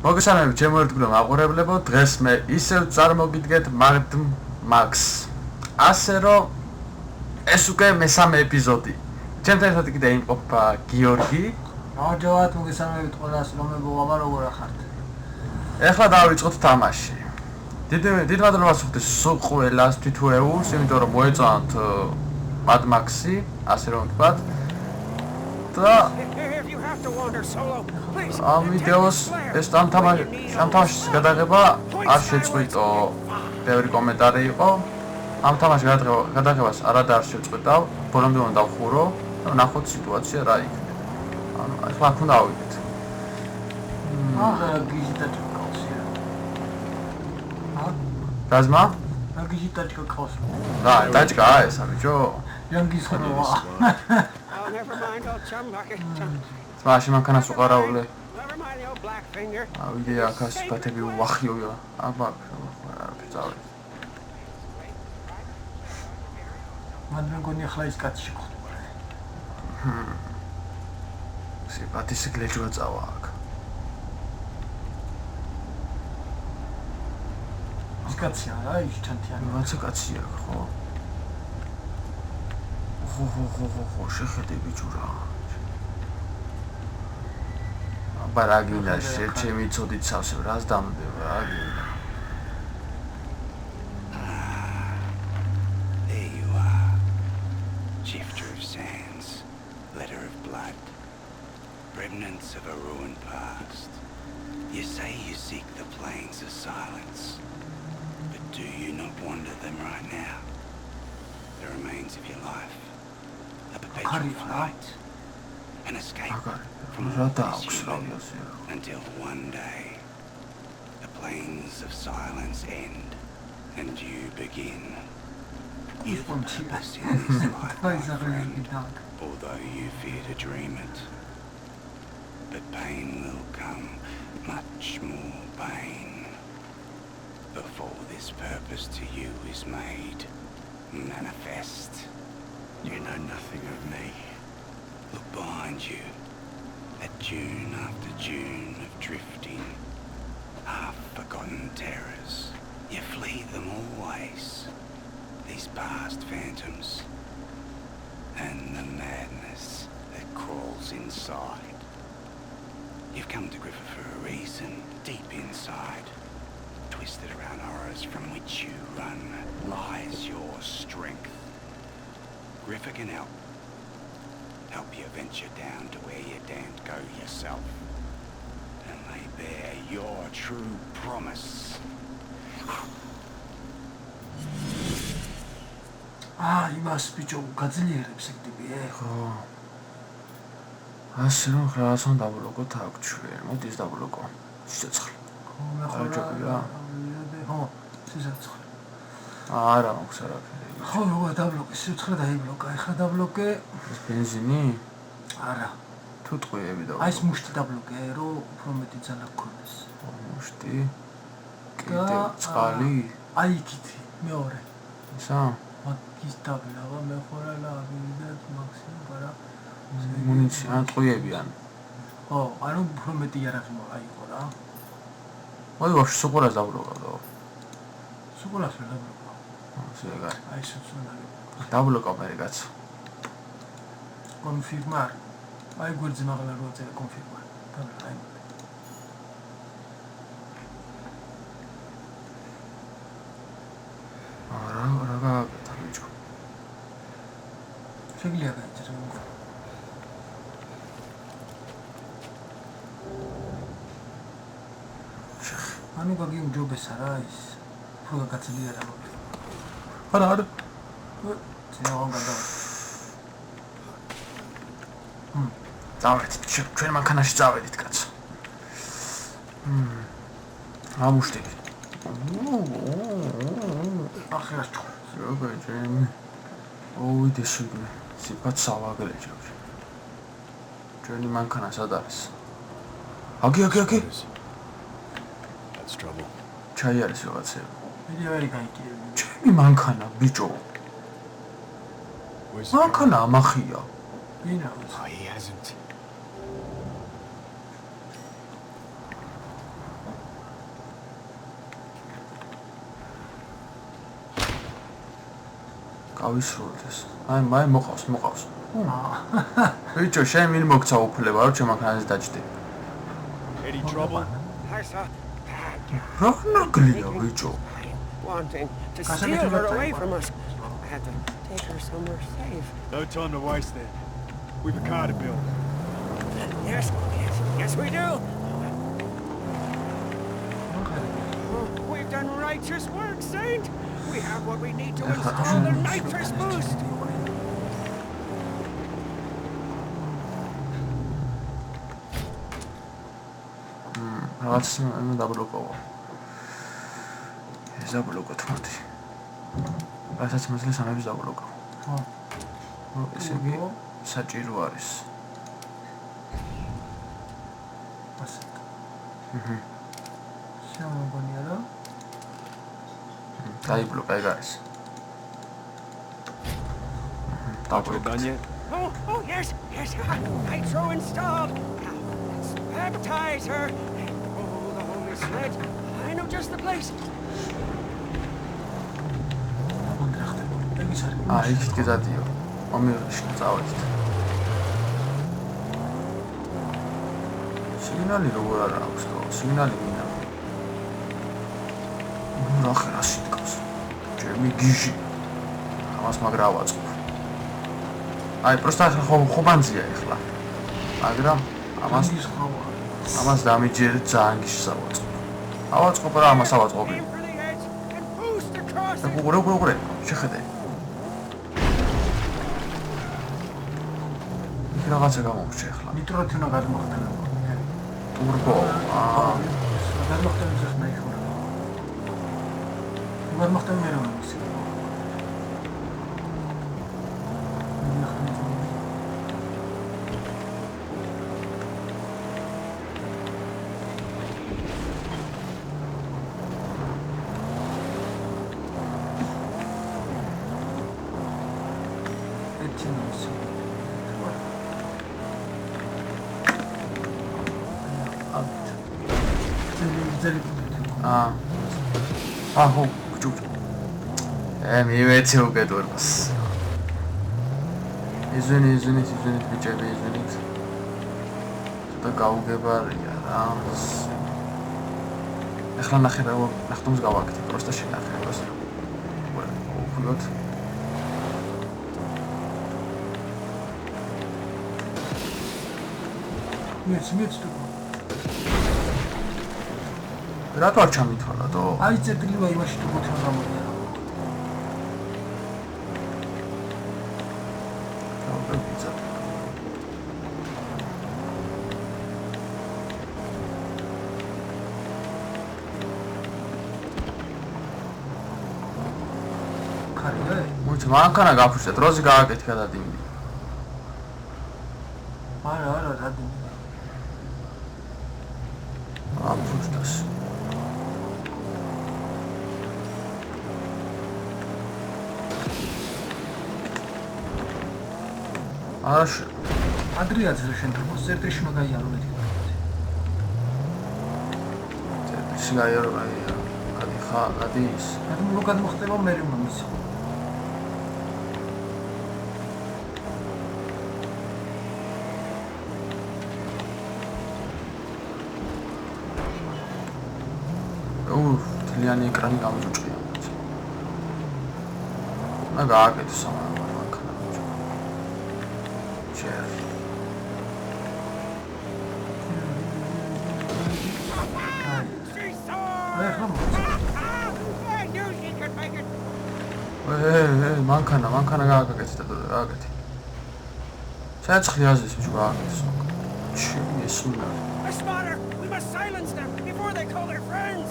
მოგესალმებით ჩემო ერთგულო მაყურებლებო, დღეს მე ისევ წარმოგიდგეთ Mad Max. ასე რომ ეს უკვე მესამე ეპიზოდი. ჩემთან ერთად კიდე იმყოფა გიორგი. მოგესალმებით, მოგესალმებით ყველას, რომლებობა როგორ ახართ? ეხლა დავიწყოთ თამაში. დიდ მადლობას ვუხდით ყველას თითოეულს, იმიტომ რომ მოეწონათ Mad Max-ი, ასე რომ ვთქვათ. და ამ ვიდეოს ეს ამ თამაშის გადაღება არ შეწყვიტო. ბევრი კომენტარი იყო. ამ თამაშის გადაღებას არადარ შეწყვიტავ, ბოლომდე უნდა დავხურო და ნახოთ სიტუაცია რა იქნება. ანუ ახლა აქ უნდა ავიდეთ. გიჟიტაჭკა ყავსია. გაზმა? გიჟიტაჭკა ყავს. რა, ტაჭკა ესა ბიჭო? რანგის ხდება. მაშინ მანქანას უყარაულე. ავიდე აქას ბათები უახიოა. აბა, რა ფიცავი. მანდ მეგონი ახლა ის კაცი შეგხვდება. სიბათის გლეჯვა წავა აქ. ის კაცია რა, ის ჩანთიანი. რაცა კაცია ხო? ხო, შეხედე ბიჭურა. აბა რა გინდა ჩემი ცოდით სავსე რას დამდება რა გინდა. There you are. Shifter of sands, letter of blood, remnants of a ruined past. You say you seek the plains of silence, but do you not wander them right now? The remains of your life, a perpetual flight, an escape from all this you live, until one day the plains of silence end and you begin. You've a purpose in this life, my friend, although you fear to dream it. But pain will come, much more pain, before this purpose to you is made manifest. You know nothing of me. Look behind you, at dune after dune of drifting, half-forgotten terrors. You flee them always, these past phantoms, and the madness that crawls inside. You've come to Griffa for a reason, deep inside. Twisted around horrors from which you run lies your strength. Griffa can help you venture down to where you daren't go yourself, and lay bare your true promise. იმას ბიჭო გაძლიერებს ეგდები ხო. ასე რომ რაღაცა დაბლოკოთ აქ ჩვენ. მოდი ეს დაბლოკო. სიცოცხლე. ხო, მე ხარ. ხო, სიცოცხლე. არა, მაქვს არაფერი. ხო, როგორ დაბლოკე, სიცოცხლე დაიბლოკა. ეხლა დაბლოკე ეს ბენზინი? არა. თუ ტყვიები და აი ეს მუშტი დაბლოკე, რომ უფრო მეტი ძალა გქონდეს. მუშტი? კიდე წყალი? აი იქით, მეორე. ისა? ის დაბლავა მე ხორალა ავიდეთ მაქსიმუმ პარა მუნიცია ტყვიებიან. ხო, ანუ უფრო მეტი იარაღი აიყო რა. მოდი ვაფშე სუყურას დაბლოკავ. სუყურას ვერ დაბლოკავ. ზეგარ. აი სუცუნა. დაბლოკავ მე კაც. კონფირმარ. აი გვერდზე მაღლა რო წერა კონფირმარ. აი. რა თამიჭო. შეგლია გაიწერა. ანუ გაგიუმჯობესა რა ის. უფრო გაგაცლიერა რა. არა. ძნელად გადავა. წავედით, ჩვენ მანქანაში წავედით კაც. ამუშტები. ახლა როგორ ჯემი. ოვიდე შეგნე. სიფათ სავაგელეჯა. ჩვენი მანქანა სად არის? აგი. That's trouble. ჩაი არის რაღაცები. მე ვერ გაიგე. ჩემი მანქანა ბიჭო. მანქანა ამახია. ვინა? He hasn't. გავისრულოთ ეს. აი მოყავს. ბიჭო, შენ ვინ მოგცა უფლება, რომ ჩემ მანქანაზე დაჭდე? Any trouble? I saw რა ნაგლია ბიჭო? wanting to steal her away from us. I had to take her somewhere safe. No time to waste then. We've a car to build. Yes, we do. We've done righteous work, Saint. We have what we need to install the nitrous boost. რაღაც დაბლოკოვა. ეს დაბლოკოთ მოდი. რასაც მოსლის ამებს დაბლოკო. ესე იგი საჭირო არის. ასეთ. შემოგონია რა? დაიბლოკა ეგ არის. დაბლოკა. Oh, yes. Nitro installed. Now, let's baptize her. Oh, the holy sled. I know just the place. იქით გეზადიო. მომიოშნა წავედით. სიგნალი როგორ არა აქვს თქო? სიგნალი მინდა. რა ხერა სიტყავს? ჩემი გიჟი. ამას მაგრა ავაწყო. აი, პროსტა ხობანძია ეხლა. მაგრამ ამას დამიჯერეთ ძალიან გიშსავაწყო. ავაწყო რა ამას ავაწყობი. Aim for the edge and boost across it. უყურე, შეხედე. რაღაცა გამოვჭე ახლა. ნიტროთი უნდა გადმოხდენა. ტურბო. გადმოხდენა ზეხნა იხურა. გადმოხდენა მე რომ ისე. აჰო, ჯუჯ. მივეცე უკვე დურბას. იზვენით ბიჭები, იზვენით. ცოტა გაუგებარია რა. ეხლა ნახე რა ნახტომს გავაკეთე, პროსტა შენახე ეს. უყუროთ. მეც თუ რატო არ ჩამითვალადო? აი წერტილია იმაში თუ მოთხრა გამოდია. გავბიძა. ხარია? მოიცა მანქანა გაფუშე, დროზე გააკეთე გადადინდი. არა, დადინდი. აფუშტას. აშ ადრიაძე შენ თუ წერტილში მაგაიარო მეტი. წერტილში გაიარო გადის. ანუ გადმოხდება მე რომ ის. თლიანი ეკრანი გამიჭუჭია. და გააკეთე სამანა მანქანა. შენ She's sore. აი ხომ I knew she could make it. მანქანა გააკეთე და გააკეთე. საცხლი აზის ვიჩ გააკეთე. ჩემი ესუნა. A spotter. We must silence them before they call their friends.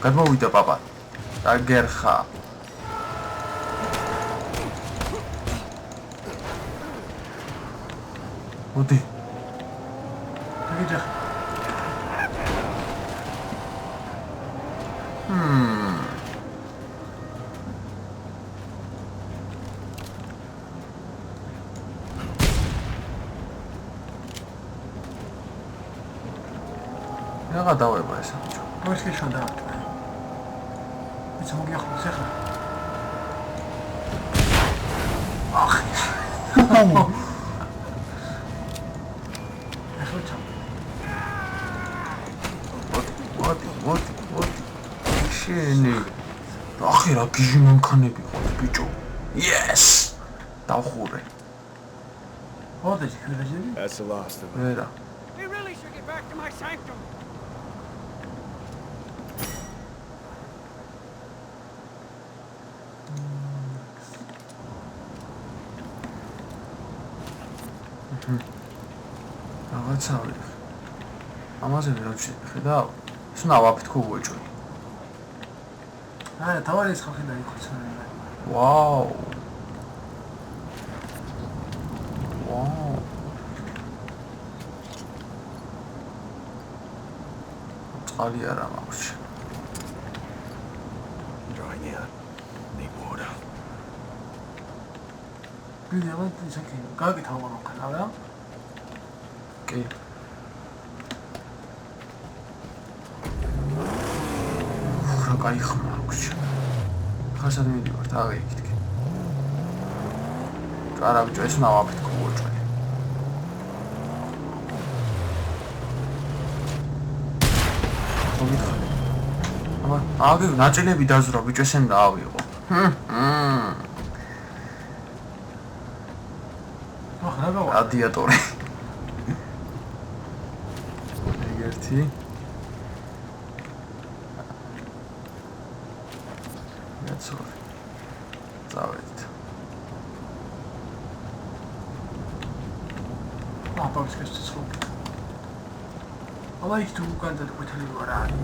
გადმოვიდა პაპა. დაგერხა. მოდი. გიჯახ. რა დავება ეს ახლა? მოიხი შონდა. ის მოგიახოს ახლა. ახ. ახლა ჩამ. What? შენი. ახი რა გიჟი მანქანები ხო ბიჭო. Yes! დავხურე. მოდი, ხერხები. That's the last of it. ვერა. We really should get back to my sanctum. რაღაცა ვიღ. ამაზე ვერ ხედავ. სნავ აფეთქო უეჭვი. აი, თავარი ის ხალხი დაიქოცა. ვაუ. წყალი არა მაქვს. Drying out. Need water. ბიძავა ისაკი. გაგითავ მოხდა რა? კი. რა კაი ხმა აქვს. ხასად მიდივართ, აღიქითქი. არა ბიჭო, ეს უნდა ვაფეთქო უეჭვი. აგე ნაწილები დაზრა ბიჭო ესენ დაავიღო. ახ რა გავა? რადიატორი. ეგერთი. მეცორი. წავედით. აპავსკეს ცხოვ. ალა იქ თუ უკან და ყვითელი ვარ არის.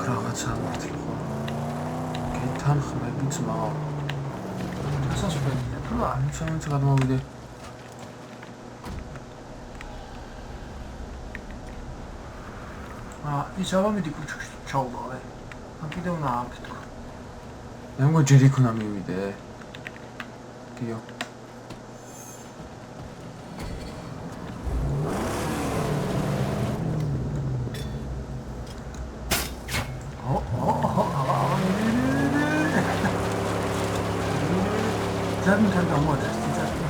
რაღაცა მართლა ხო. გითანხმები ძმაო. სასწრაფოა. რა, სამეც გადმოვიდე. ის ავამედი კუჩქში ჩაუვალე. ან კიდევ უნდა აფეთქო. მე მგონი ჯერ იქ უნდა მივიდე. კიო. ძალიან გამოდის ციცაბო.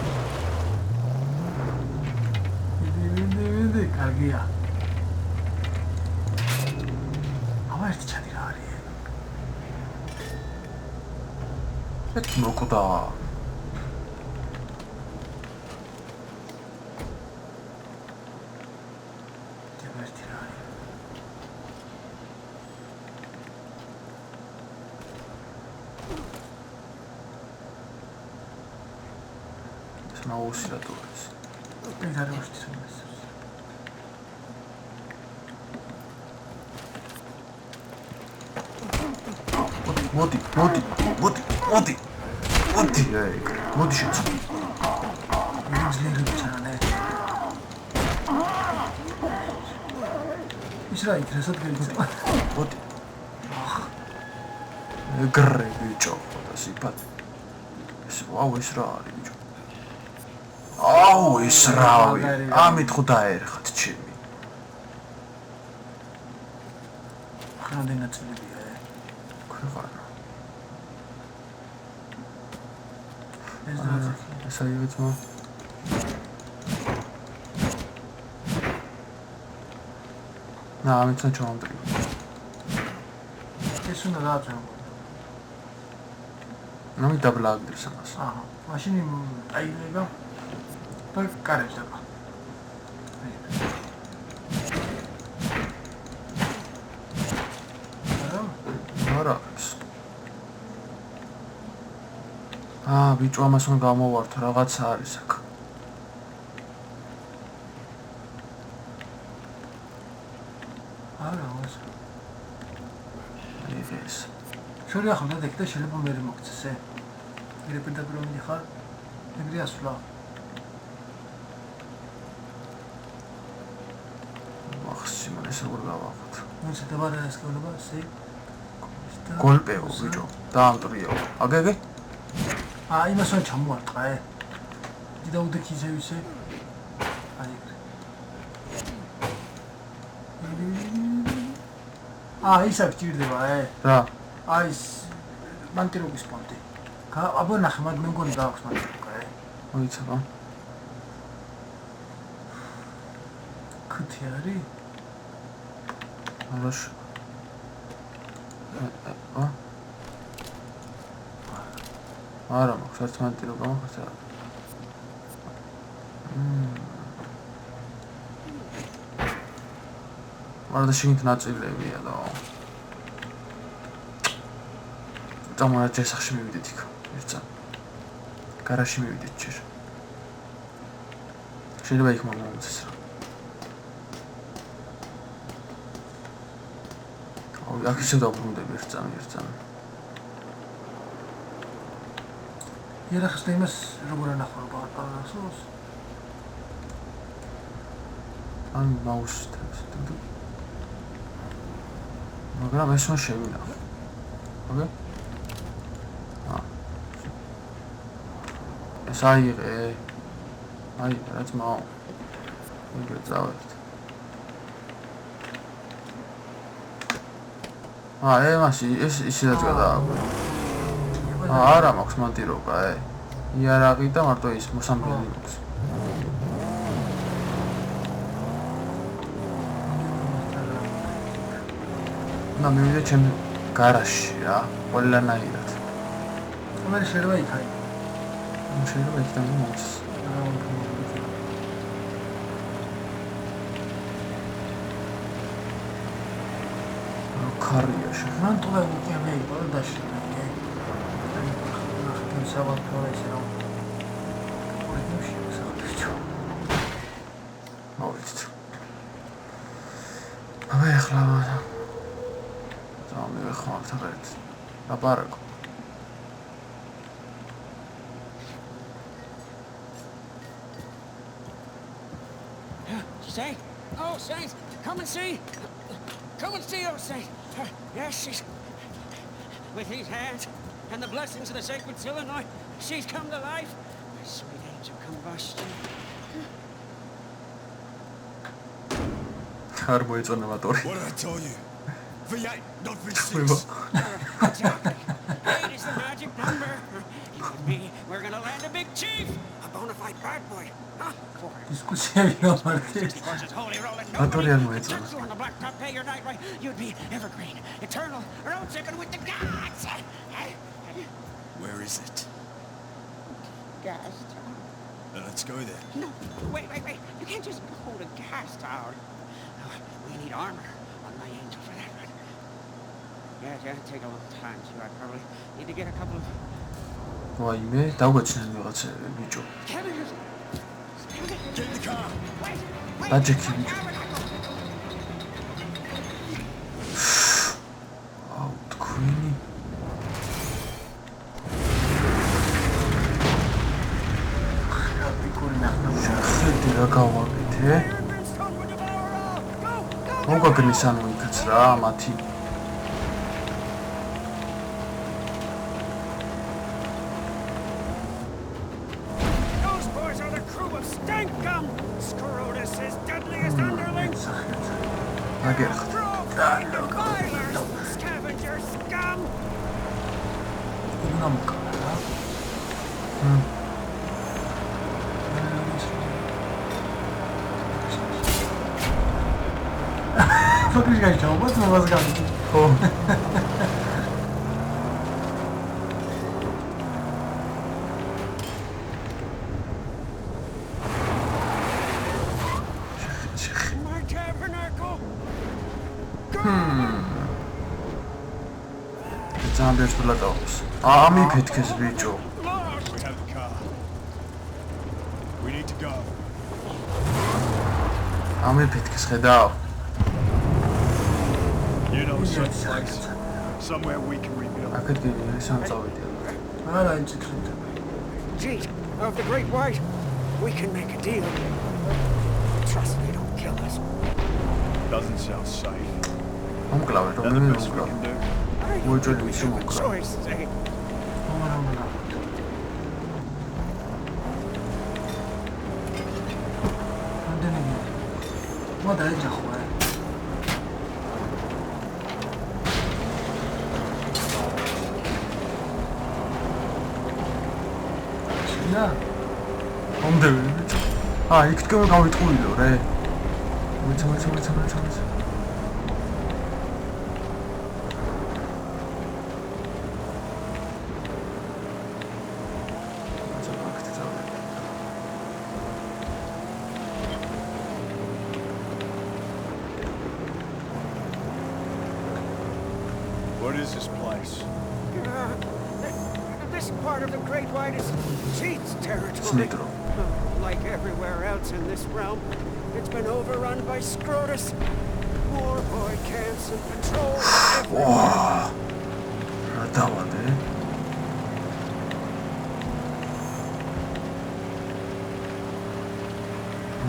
იდი, კარგია. ამას ჩადი რა არის? ეს მოკვდა. ჯერმერტი რა არის? ნაუსი რატო არის? ეს არ ვშთის უმეს. მოდი. მოდი შეცო. ძლიერი ჩანე. ის რა იქნესად გეიცება? მოდი. ეგრე ბიჭო, და სიფათ. ეს ვაუ ეს რა არის ბიჭო? აუ ეს რავი. ამით ხო დაერხათ ჩემი. ხანდენა წლებია. ქვეყანა. ეს რა? ეს აიღეთ мо. და ამით ჩავამტრი. ეს უნდა დააჭამო. ნამი დაბლაგდეს ამას. აჰა. მაშინ აიღება. და კარებს დაბა. არა. ბიჭო ამას უნდა გამოვართო, რაღაცა არის აქ. არა, ოს. ეს. შორია ხო და და შეიძლება მე მოგწესე. მე პედაგოგ მიხარ. ეგრე ასვლა. ახსიმონ ეს ეს როგორ გავახოთ? ნუ შედებარა ეს კოლობა სი. გოლპეო ბიჭო, დაამტრიო. აგეგე? იმასო ჩამოარტყა ე. დიდა უდექი ზევისე. აი. ისა გჭირდება ე. რა? აი ეს მანტირობის პონტი. აბა ნახე, მე მგონი გააქვს მანტირობა ე. მოიცავ. ქუთი არის? ალაშ. არა, მაქვს არც მანტირობა მაქვს არა. მაგრამ შეგით ნაწილებია და წამონა ჯესახში მივიდით იქ ერთსა გარაჟში მივიდით ჯერ შეიძლება იქ მომწეს რა აქ ისე დავბრუნდები ერთსა იარახს და იმას როგორ ანახულობა პარასოს ან მაუსს მაგრამ ეს მო შევინახე ოკეი ეს აიღე რაც მაო ეგრე წავედით ემასი ეს ისედაც გადააგვე არა მაქვს მანტირობა იარაღი და მარტო ის მოსამბელი მაქვს და მივიდე ჩემ გარაჟში რა ყველანაირად მე შეიძლება იქ აი შეიძლება იქ და მომწეს კარია შეხ მან თუ უკვე მე იყო და დაშლა საბათ პროესე რა პროექტში შესაძლოა მოვიცით აბა ახლა მე ხომ თაღეთ აბარაკო Saint? Oh, Saint, come and see. Come and see, oh, Saint. Yes, she's... With these hands and the blessings of the sacred Illinois, she's come to life. My sweet angel combustion. არ მოეწონა მატორი. What did I tell you? V8, not V6. Exactly. 8 is the magic number. You and me, we're gonna land a big chief. A bona fide bad boy. Huh? დისკუსიები გამართი მატორი არ მოეწონა. On the blacktop, pay your night right. You'd be evergreen, eternal, road chicken with the gods. Where is it? Gas town. Let's go there. No, wait. You can't just go to gas town. We need armor on my angel for that one. Yeah, it'd take a long time too. I probably need to get a couple of... ვაიმე, დავგვეჩნენ ვიღაცები, ბიჭო. Get in the car. დაჯექი ბიჭო. აუ, თქვენი. ხედი რა გავაკეთე? მოგაგნის ანუ იქაც რა, მათი. Scavenger scum! ფაქტორი გაიჩაობა თმობას გამი. ხო. My tabernacle! ძალიან ბერწლაკავს. ამიფეთქეს ბიჭო. We have the car. We need to go. ამიფეთქეს ხედავ. You know some place. Somewhere we can rebuild. აქეთ გიგე სამწავიდე. არა ინციდენტი. Gee, of the Great White, we can make a deal. Trust me, don't kill us. Doesn't sound safe. მომკლავე That's the რომელი best we მომკლავე can do. We're doing We it have a too, choice, eh? ما درجة خواه لا მომდევი იქ თქვენ გავიტყუილო რე მოიცა What is this place? This part of the Great White is Cheat's territory. Snitro. Like everywhere else in this realm, it's been overrun by Scrotus. War boy camps and patrols everywhere. რა დავადე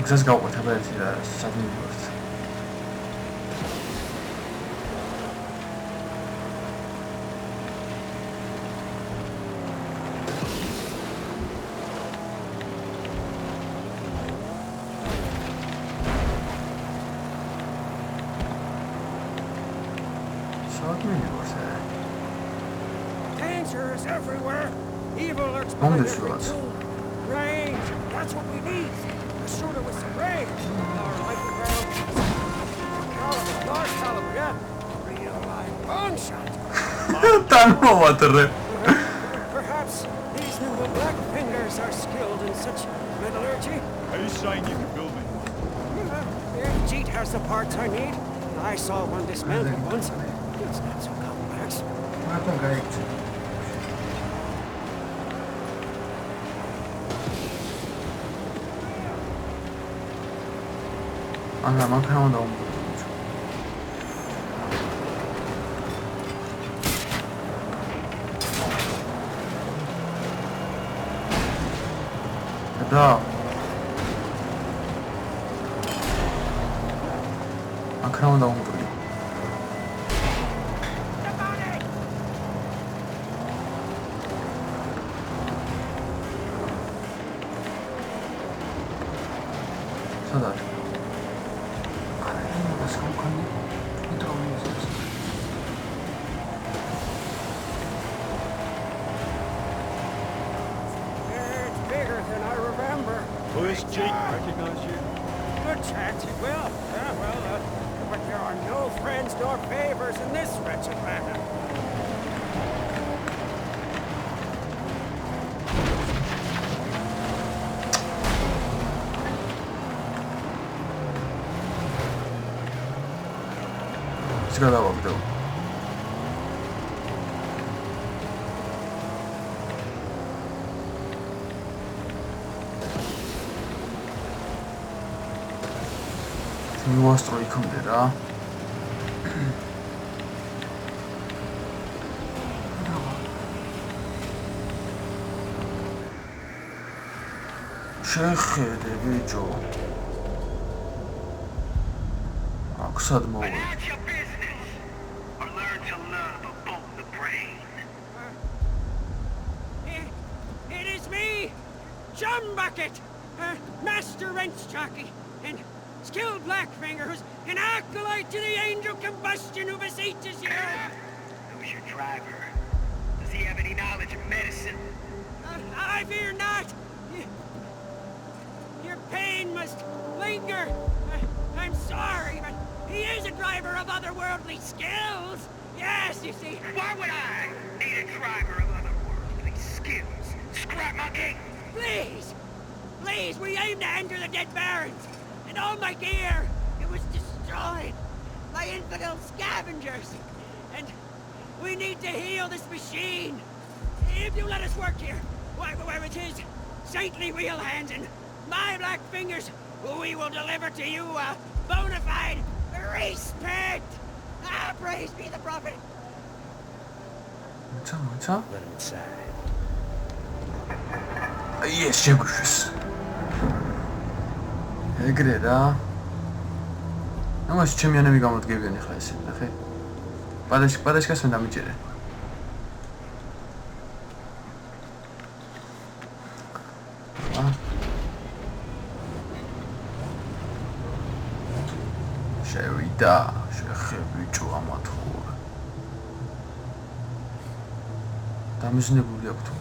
მგზას გავყვეთ აბა ერთი და სადმივიღოთ Danger is everywhere. Evil lurks On behind this every road. tomb. Rain, that's what we need. A shooter with some rain. Our rifle round. Caliber, large caliber, yeah. Real live bone shot. დამოვადრე Perhaps these nimble black fingers are skilled in such metallurgy. Are you saying you can build me one? Jeet has the parts I need. I saw one dismantled once. It's not so complex. მარტო გაიქცე ანა მაქამა და და მაქამა და უმბრული სადაა It's bigger than I remember. Where's Jeet? Recognize you? Good chance it will. But there are no friends nor favors in this wretched land. ის გადავაგდო მივასწრო იქამდე რა შეხედე ბიჭო აქ სად მოვა Announce your business, or learn to love a bolt the brain. It is me, Jumbucket, Master Wrench Jockey, and skilled Blackfinger, who's an acolyte to the Angel Combustion who beseeches you. Who's your driver? Does he have any knowledge of medicine? I fear not. Your pain must linger. I'm sorry, but he is a driver of otherworldly skills. Yes, you see. Why would I need a driver of otherworldly skills? Scrap monkey! Please, please, we aim to enter the Dead Barrens, and all my gear, it was destroyed by infidel scavengers, and we need to heal this machine. If you let us work here, why, with his saintly wheel hands and my black fingers, we will deliver to you a bona fide respect. Praise be the prophet. 뭐자? Let him inside. Yes, შეგვიშვეს. ეგრე რა. ამას ჩემიანები გამოდგებიან ახლა ესე, ნახე. პადაშკას მე დამიჭერე. შევიდა, შეხებიჭო ამათურ. დამიზნებული აქვს.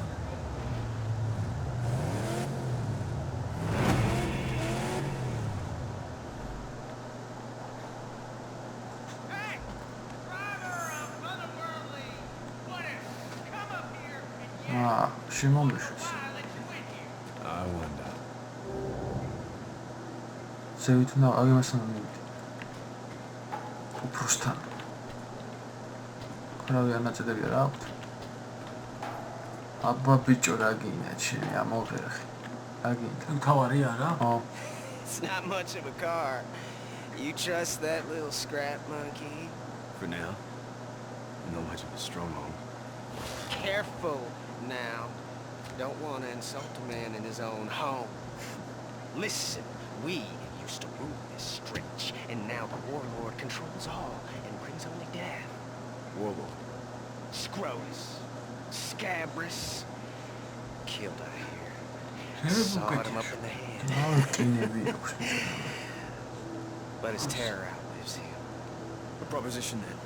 შემომეშვეს. I wonder. ზევით უნდა აგემასთან მივიდე. უფროსთან. ხრავი ანაწილები რა აქვს? აბა ბიჭო რა გინდა ჩემი ამოღერხი. რა გინდა? თავარი არა? ო, It's not much of a car. You trust that little scrap monkey? For now, not much of a stronghold. Careful now. Don't want to insult a man in his own home. Listen, we used to rule this stretch, and now the warlord controls all and brings only death. Warlord. Scrotus, Scabrous, killed I hear. Terrible Sawed him up British. in the head. კინები აქვს. But his terror outlives him. The proposition then.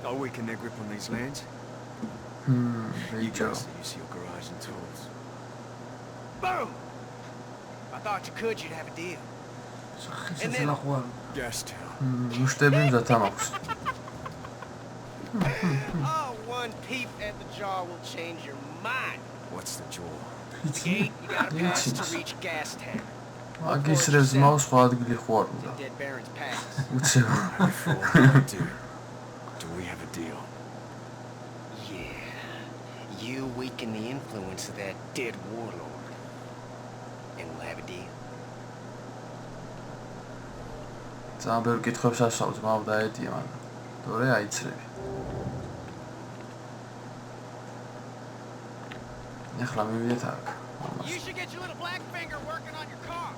I'll weaken their grip on these lands. You ბიჭო. guys that use your garage and tools. Boom! I thought you could, you'd have a deal. სახის ლახვარ. Gastown. მუშტები მზათა მაქვს. Oh, one peep at the jaw will change your mind. What's the jaw? Gate you gotta pass Yes. to reach Gastown. აგისრებს მაქვს სხვა ადგილი ხო არ უნდა. Dead Baron's Pass. უცებ. Before I do, do we have a deal? Yeah. You weaken the influence of that dead warlord. And we'll have a deal. ძალიან ბევრ კითხვებს ასწავლს, მაგრამ დაეტია მან. თორე აიცრები. ეხლა მივიდეთ აქ. You should get your little black finger working on your car.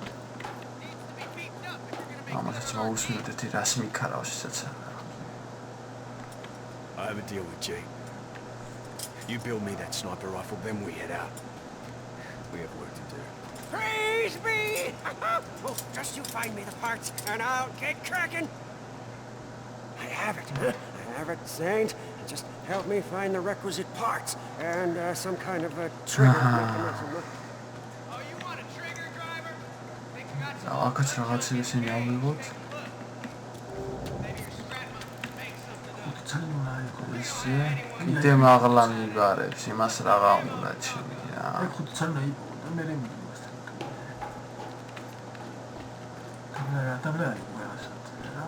Needs to be beefed up if you're gonna make ამასაც another მოусმინოთ ერთი რას მიქარავს ისეცა. I have a deal with Jake. You build me that sniper rifle, then we head out. We have work to do. Praise be! Well, just you find me the parts, and I'll get cracking. I have it. I have it, Saint. Just help me find the requisite parts and some kind of a trigger mechanism. Oh, you want a trigger, driver? Think you got some? აქაც რაღაც ისინი ავიღოთ. Maybe your scrap make something up. ძალიან აიყო. ისე კიდე მაღლა მიბარებს, იმას რაღა უნდა ჩემი რა. აი ხუთი ძალიან აიყო და მე მე მიმასთან. დაბლა არის ვერასად რა.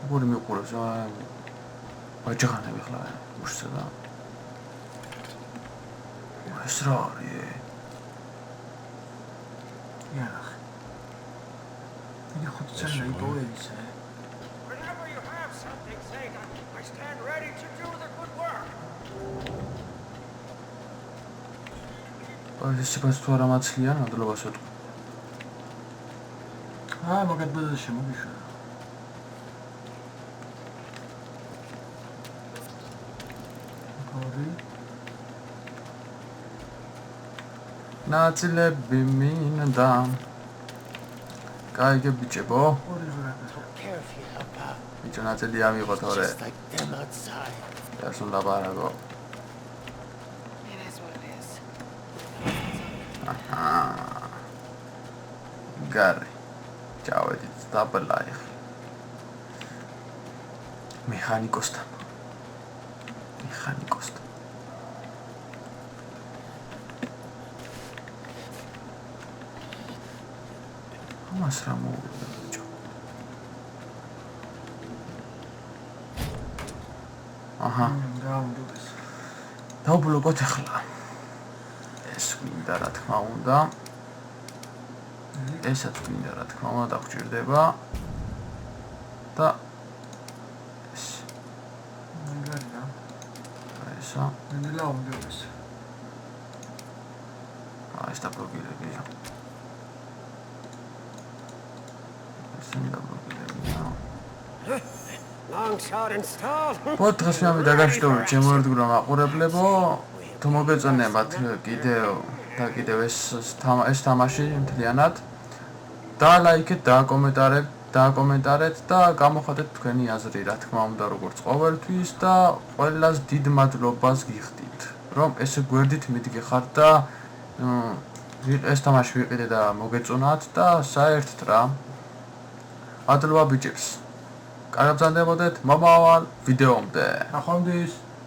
როგორი მიყურებს რა. ვაჯღანები ხლა უშცა და. ეს რა არის? იარახ. იგი ხუთი ძალიან აიყო ესე. Whenever you have something, Saint, I stand ready to do the good work. პარticipants თუ არა მაცლიან, მადლობას ვეთქვი. მაგათ ბაზარში შემოგიშვა. ორი ნაწილები მინდა. კაიგე ბიჭებო, ორი ზურაბა. Care if you help out. ბიჭო ნაწილი ამიღო თორე. Just like them outside. ეს უნდა ბარაგო. It is what it is. გარი. ჩავედით დაბლა ეხლა. მექანიკოსთან. ამას რა მოუვიდა ბიჭო. აჰა. გაუნდობეს. დავბლოკოთ ახლა. ეს მინდა რა თქმა უნდა. ესაც მინდა რა თქმა უნდა დაგჭირდება. და ეს მაგარი რა. ესა. მე გაუნდობეს. ეს დაბლოკირებია. Long shot installed. What დღეს მე დაგაშტოვე ჩემო ერთგულო მაყურებლებო თუ მოგეწონებათ კიდევ ეს თამაში მთლიანად და ლაიქეთ დააკომენტარეთ და გამოხატეთ თქვენი აზრი რა თქმა უნდა როგორც ყოველთვის და ყველას დიდ მადლობას გიხდით რომ ესე გვერდით მიდგეხართ და ეს თამაში ვიყიდე და მოგეწონათ და საერთოდ რა მადლობა ბიჭებს კარგად ბრძანდებოდეთ მომავალ ვიდეომდე ნახვამდის